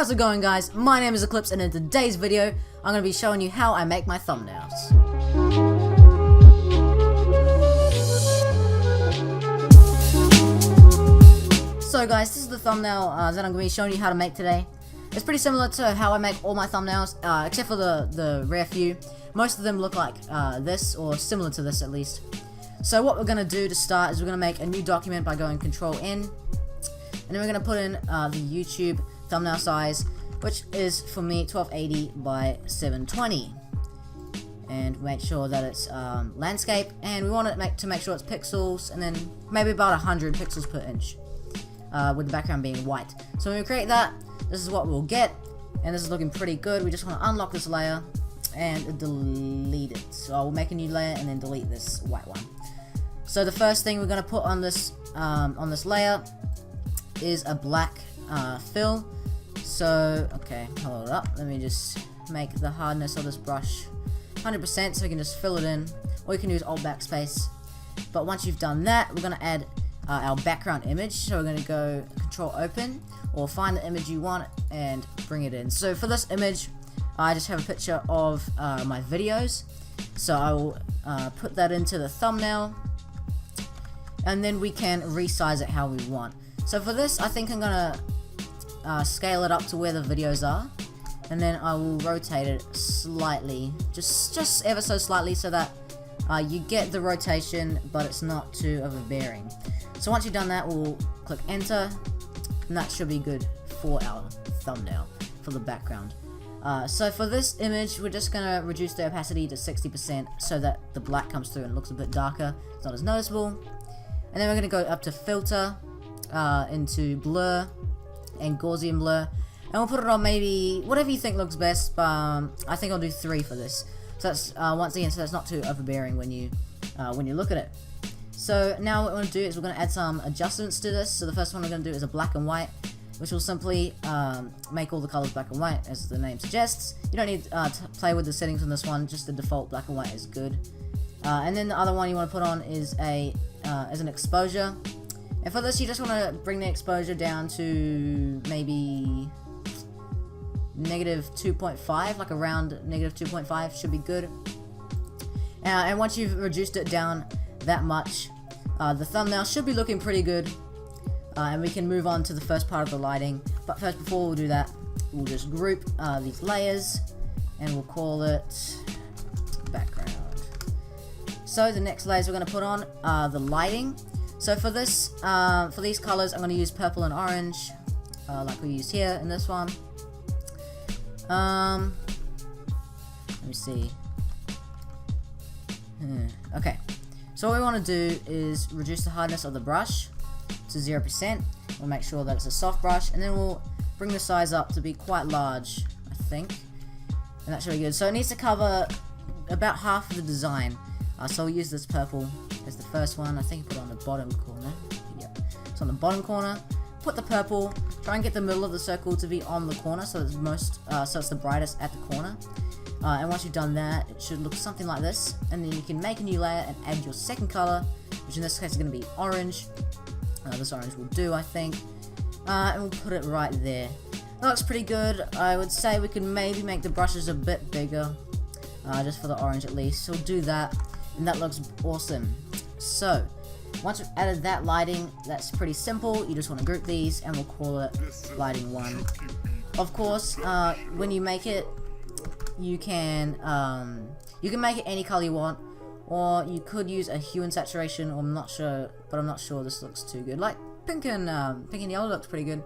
How's it going, guys? My name is Eclipse, and in today's video I'm going to be showing you how I make my thumbnails. So guys, this is the thumbnail that I'm going to be showing you how to make today. It's pretty similar to how I make all my thumbnails, except for the rare few. Most of them look like this, or similar to this at least. So what we're going to do to start is we're going to make a new document by going Control N, and then we're going to put in the YouTube thumbnail size, which is for me 1280 by 720, and make sure that it's landscape, and we want it to make sure it's pixels, and then maybe about 100 pixels per inch, with the background being white. So when we create that, this is what we'll get, and this is looking pretty good. We just want to unlock this layer and delete it. So I'll make a new layer and then delete this white one. So the first thing we're going to put on this layer is a black fill. So, okay, hold up, let me just make the hardness of this brush 100% so we can just fill it in, or you can use Alt Backspace. But once you've done that, we're going to add our background image. So we're going to go Control Open, or find the image you want and bring it in. So for this image, I just have a picture of my videos, so I will put that into the thumbnail, and then we can resize it how we want. So for this, I think I'm gonna scale it up to where the videos are, and then I will rotate it slightly, just ever so slightly, so that you get the rotation, but it's not too overbearing. So once you've done that, we'll click enter, and that should be good for our thumbnail for the background. So for this image, we're just gonna reduce the opacity to 60% so that the black comes through and looks a bit darker. It's not as noticeable. And then we're gonna go up to filter, into blur and Gaussian blur, and we'll put it on maybe whatever you think looks best, but I think I'll do 3 for this. So that's once again, so that's not too overbearing when you look at it. So now what we're going to do is we're going to add some adjustments to this. So the first one we're going to do is a black and white, which will simply make all the colors black and white, as the name suggests. You don't need to play with the settings on this one, just the default black and white is good. And then the other one you want to put on is an exposure. And for this, you just want to bring the exposure down to maybe -2.5, like around -2.5 should be good. And once you've reduced it down that much, the thumbnail should be looking pretty good, and we can move on to the first part of the lighting. But first, before we'll do that, we'll just group these layers, and we'll call it background. So the next layers we're going to put on the lighting. So for this, for these colors, I'm going to use purple and orange, like we used here in this one. Let me see. Okay. So what we want to do is reduce the hardness of the brush to 0%. We'll make sure that it's a soft brush, and then we'll bring the size up to be quite large, I think. And that's really good. So it needs to cover about half of the design. So we'll use this purple as the first one. I think put it on the bottom corner. Yep. So on the bottom corner, put the purple. Try and get the middle of the circle to be on the corner, so it's so it's the brightest at the corner. And once you've done that, it should look something like this. And then you can make a new layer and add your second color, which in this case is going to be orange. This orange will do, I think. And we'll put it right there. That looks pretty good. I would say we could maybe make the brushes a bit bigger, just for the orange at least. So we'll do that, and that looks awesome. So once we've added that lighting, that's pretty simple. You just want to group these, and we'll call it lighting 1. Of course, when you make it, you can make it any color you want, or you could use a hue and saturation, or I'm not sure this looks too good. Like pink and yellow looks pretty good.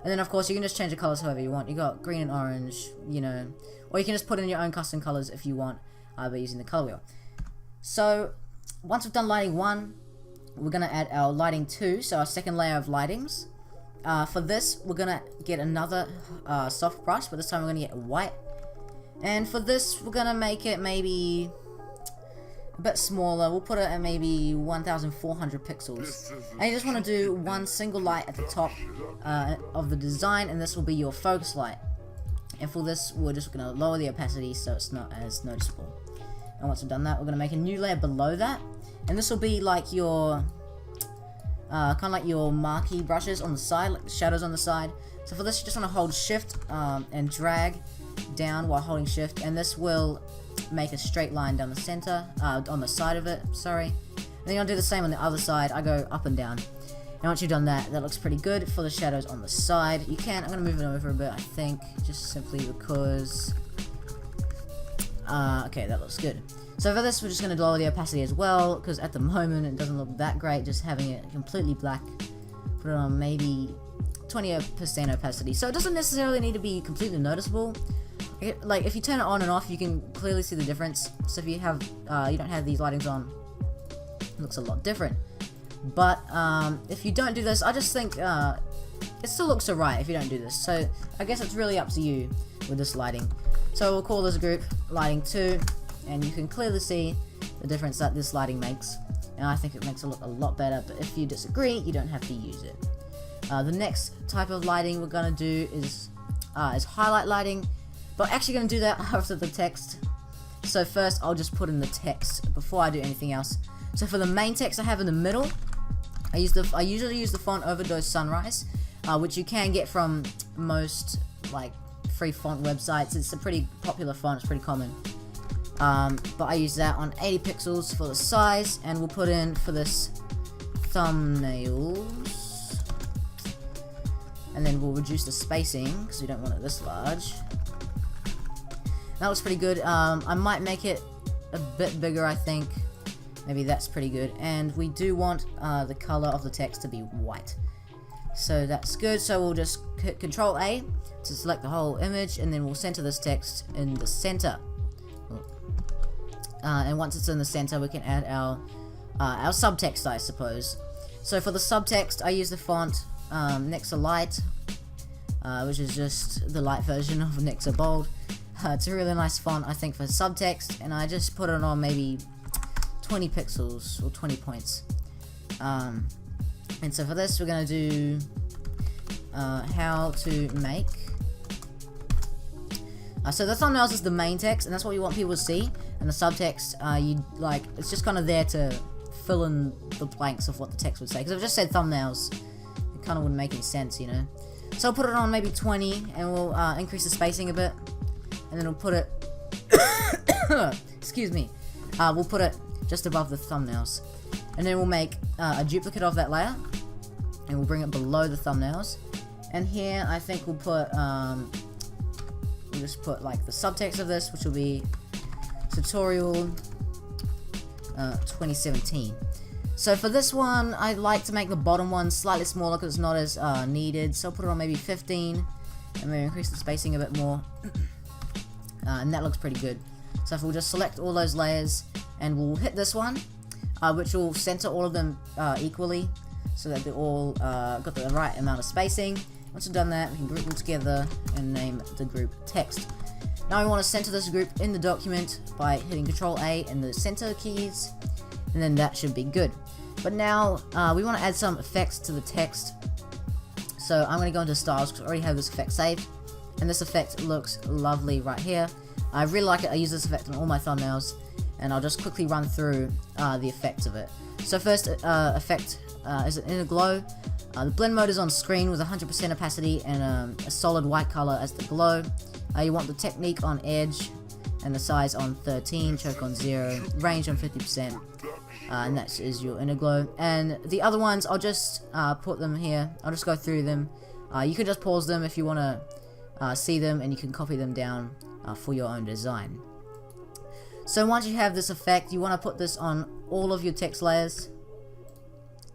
And then of course you can just change the colors however you want. You got green and orange, you know, or you can just put in your own custom colors if you want, by using the color wheel. So once we've done lighting 1, we're gonna add our lighting 2, so our second layer of lightings. For this, we're gonna get another soft brush, but this time we're gonna get white. And for this, we're gonna make it maybe a bit smaller. We'll put it at maybe 1,400 pixels. And you just want to do one single light at the top of the design, and this will be your focus light. And for this, we're just gonna lower the opacity so it's not as noticeable. And once we've done that, we're gonna make a new layer below that, and this will be like your kind of like your marquee brushes on the side, like the shadows on the side. So for this, you just want to hold shift and drag down while holding shift, and this will make a straight line down the center, on the side of it, sorry. And then I'll do the same on the other side. I go up and down. And once you've done that, that looks pretty good for the shadows on the side. You can, I'm going to move it over a bit, I think, just simply because, okay, that looks good. So for this, we're just going to lower the opacity as well, because at the moment it doesn't look that great, just having it completely black. Put it on maybe 20% opacity. So it doesn't necessarily need to be completely noticeable. Like, if you turn it on and off, you can clearly see the difference. So if you have, you don't have these lightings on, it looks a lot different. But if you don't do this, I just think it still looks alright if you don't do this. So I guess it's really up to you with this lighting. So we'll call this group lighting 2, and you can clearly see the difference that this lighting makes. And I think it makes it look a lot better, but if you disagree, you don't have to use it. The next type of lighting we're gonna do is highlight lighting, but I'm actually gonna do that after the text. So first, I'll just put in the text before I do anything else. So for the main text I have in the middle, I usually use the font Overdose Sunrise, which you can get from most like free font websites. It's a pretty popular font, it's pretty common. But I use that on 80 pixels for the size, and we'll put in for this thumbnails, and then we'll reduce the spacing because we don't want it this large. That looks pretty good. I might make it a bit bigger, I think. Maybe that's pretty good. And we do want the color of the text to be white. So that's good. So we'll just hit Control A to select the whole image, and then we'll center this text in the center. And once it's in the center, we can add our subtext, I suppose. So for the subtext, I use the font Nexa Light, which is just the light version of Nexa Bold. It's a really nice font, I think, for subtext, and I just put it on maybe 20 pixels or 20 points. And so for this, we're gonna do how to make. So the thumbnails is the main text, and that's what you want people to see. And the subtext, it's just kind of there to fill in the blanks of what the text would say. Because if it just said thumbnails, it kind of wouldn't make any sense, you know. So I'll put it on maybe 20, and we'll increase the spacing a bit, and then we'll put it. Excuse me. We'll put it just above the thumbnails, and then we'll make a duplicate of that layer, and we'll bring it below the thumbnails. And here, I think we'll put we'll just put like the subtext of this, which will be tutorial 2017. So for this one, I like to make the bottom one slightly smaller because it's not as needed. So I'll put it on maybe 15, and maybe increase the spacing a bit more. And that looks pretty good. So if we'll just select all those layers, and we'll hit this one, which will center all of them equally, so that they're all got the right amount of spacing. Once we've done that, we can group them together and name the group text. Now we want to center this group in the document by hitting Control A and the center keys, and then that should be good. But now we want to add some effects to the text. So I'm going to go into styles because I already have this effect saved, and this effect looks lovely right here. I really like it. I use this effect on all my thumbnails, and I'll just quickly run through the effects of it. So first effect is an inner glow. The blend mode is on screen with 100% opacity and a solid white color as the glow. You want the technique on edge, and the size on 13, choke on 0, range on 50%, and that is your inner glow. And the other ones, I'll just put them here. I'll just go through them. You can just pause them if you want to see them, and you can copy them down for your own design. So once you have this effect, you want to put this on all of your text layers,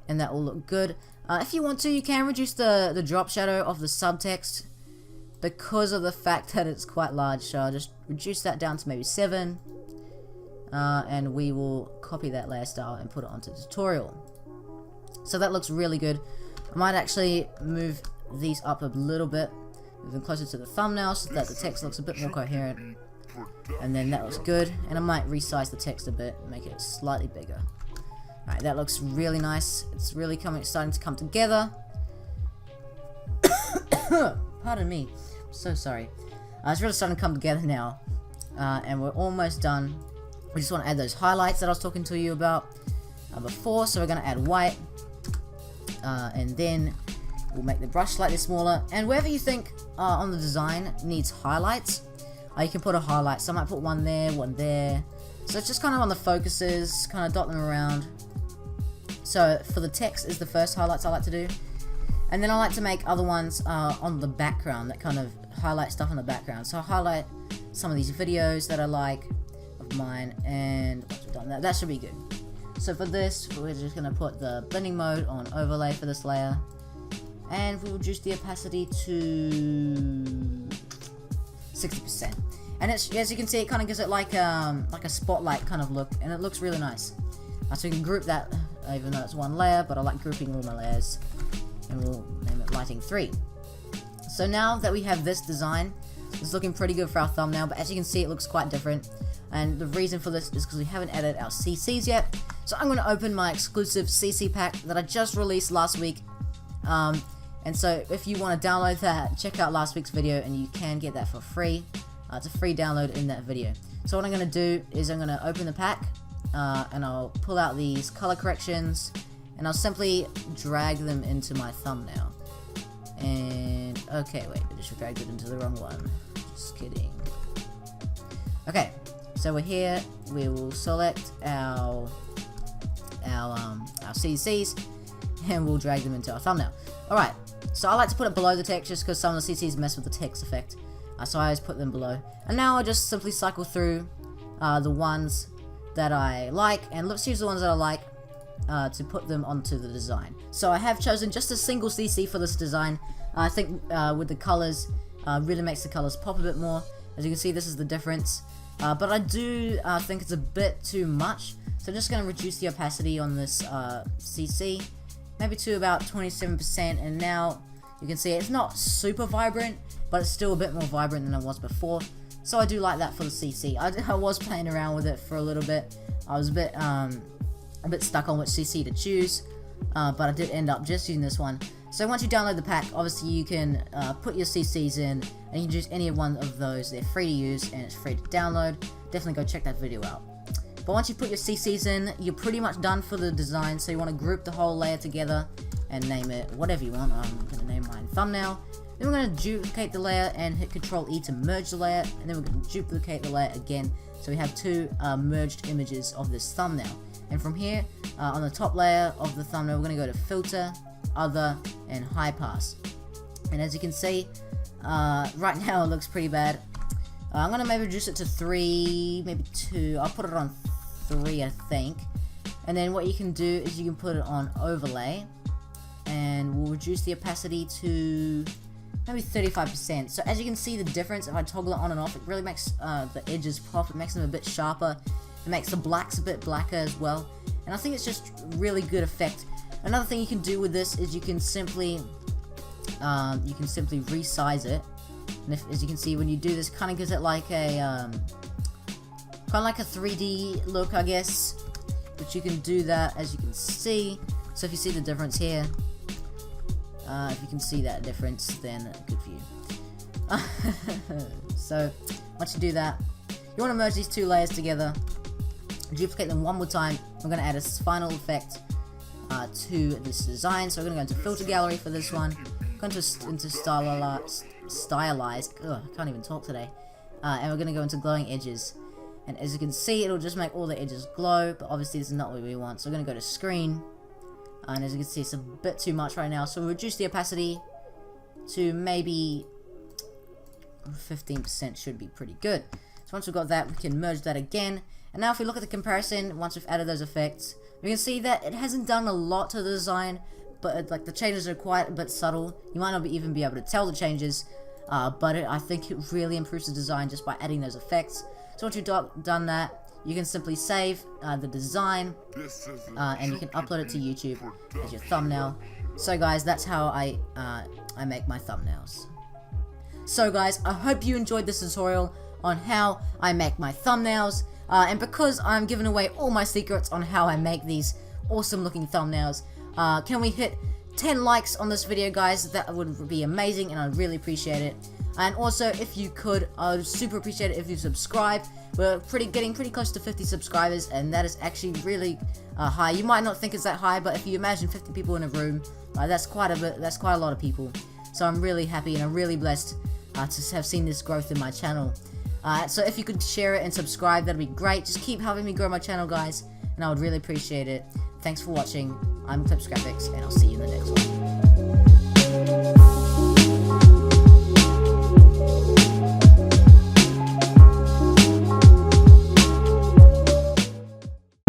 and that will look good. If you want to, you can reduce the drop shadow of the subtext because of the fact that it's quite large. So I'll just reduce that down to maybe 7, and we will copy that layer style and put it onto tutorial. So that looks really good. I might actually move these up a little bit, move them closer to the thumbnail so that the text looks a bit more coherent. And then that looks good, and I might resize the text a bit, make it slightly bigger. Alright, that looks really nice. It's really starting to come together. Pardon me. I'm so sorry. It's really starting to come together now. And we're almost done. We just want to add those highlights that I was talking to you about before. So we're going to add white. And then we'll make the brush slightly smaller, and wherever you think on the design needs highlights, you can put a highlight. So I might put one there. So it's just kind of on the focuses, kind of dot them around. So for the text is the first highlights I like to do, and then I like to make other ones on the background that kind of highlight stuff on the background. So I highlight some of these videos that I like of mine, and once we've done that, that should be good. So for this, we're just going to put the blending mode on overlay for this layer, and we'll reduce the opacity to 60%. And it's, as you can see, it kind of gives it like a spotlight kind of look, and it looks really nice. So you can group that, even though it's one layer, but I like grouping all my layers, and we'll name it lighting 3. So now that we have this design, it's looking pretty good for our thumbnail, but as you can see, it looks quite different. And the reason for this is because we haven't added our CCs yet. So I'm going to open my exclusive CC pack that I just released last week. And so if you want to download that, check out last week's video, and you can get that for free. It's a free download in that video. So what I'm going to do is I'm going to open the pack, and I'll pull out these color corrections, and I'll simply drag them into my thumbnail. And okay, wait, I just dragged it into the wrong one. Just kidding. Okay, so we're here. We will select our CCs, and we'll drag them into our thumbnail. Alright, so I like to put it below the text just because some of the CCs mess with the text effect. So I always put them below. And now I just simply cycle through the ones that I like, and let's use the ones that I like to put them onto the design. So I have chosen just a single CC for this design. I think with the colors, really makes the colors pop a bit more. As you can see, this is the difference. But I do think it's a bit too much. So I'm just going to reduce the opacity on this CC, maybe to about 27%, and now you can see it's not super vibrant, but it's still a bit more vibrant than it was before. So I do like that for the CC. I was playing around with it for a little bit. I was a bit stuck on which CC to choose, but I did end up just using this one. So once you download the pack, obviously you can put your CCs in, and you can choose any one of those. They're free to use, and it's free to download. Definitely go check that video out. But once you put your CCs in, you're pretty much done for the design. So you want to group the whole layer together and name it whatever you want. I'm going to name mine thumbnail. Then we're going to duplicate the layer and hit Ctrl-E to merge the layer, and then we're going to duplicate the layer again, so we have two merged images of this thumbnail. And from here, on the top layer of the thumbnail, we're going to go to Filter, Other, and High Pass. And as you can see, right now it looks pretty bad. I'm going to maybe reduce it to 3, maybe 2. I'll put it on 3, I think. And then what you can do is you can put it on Overlay, and we'll reduce the opacity to maybe 35%. So as you can see the difference, if I toggle it on and off, it really makes the edges pop. It makes them a bit sharper. It makes the blacks a bit blacker as well. And I think it's just really good effect. Another thing you can do with this is you can simply resize it. And as you can see, when you do this, kind of gives it like a 3D look, I guess. But you can do that, as you can see. So if you see the difference here, if you can see that difference, then good for you. So once you do that, you want to merge these two layers together, duplicate them one more time. We're going to add a final effect to this design. So we're going to go into Filter Gallery for this one. Go into Stylized. Ugh, I can't even talk today. And we're going to go into Glowing Edges. And as you can see, it'll just make all the edges glow, but obviously this is not what we want. So we're going to go to Screen. And as you can see, it's a bit too much right now, so we'll reduce the opacity to maybe 15%. Should be pretty good. So once we've got that, we can merge that again. And now if we look at the comparison, once we've added those effects, we can see that it hasn't done a lot to the design, but like the changes are quite a bit subtle. You might not even be able to tell the changes, but I think it really improves the design just by adding those effects. So once you've done that, you can simply save the design, and you can upload it to YouTube as your thumbnail. So guys, that's how I make my thumbnails. So guys, I hope you enjoyed this tutorial on how I make my thumbnails. And because I'm giving away all my secrets on how I make these awesome looking thumbnails, can we hit 10 likes on this video, guys? That would be amazing, and I'd really appreciate it. And also, if you could, I would super appreciate it if you subscribe. We're getting pretty close to 50 subscribers, and that is actually really high. You might not think it's that high, but if you imagine 50 people in a room, That's quite a lot of people. So I'm really happy and I'm really blessed to have seen this growth in my channel. So if you could share it and subscribe, that'd be great. Just keep helping me grow my channel, guys, and I would really appreciate it. Thanks for watching. I'm EclipseGraphics, and I'll see you in the next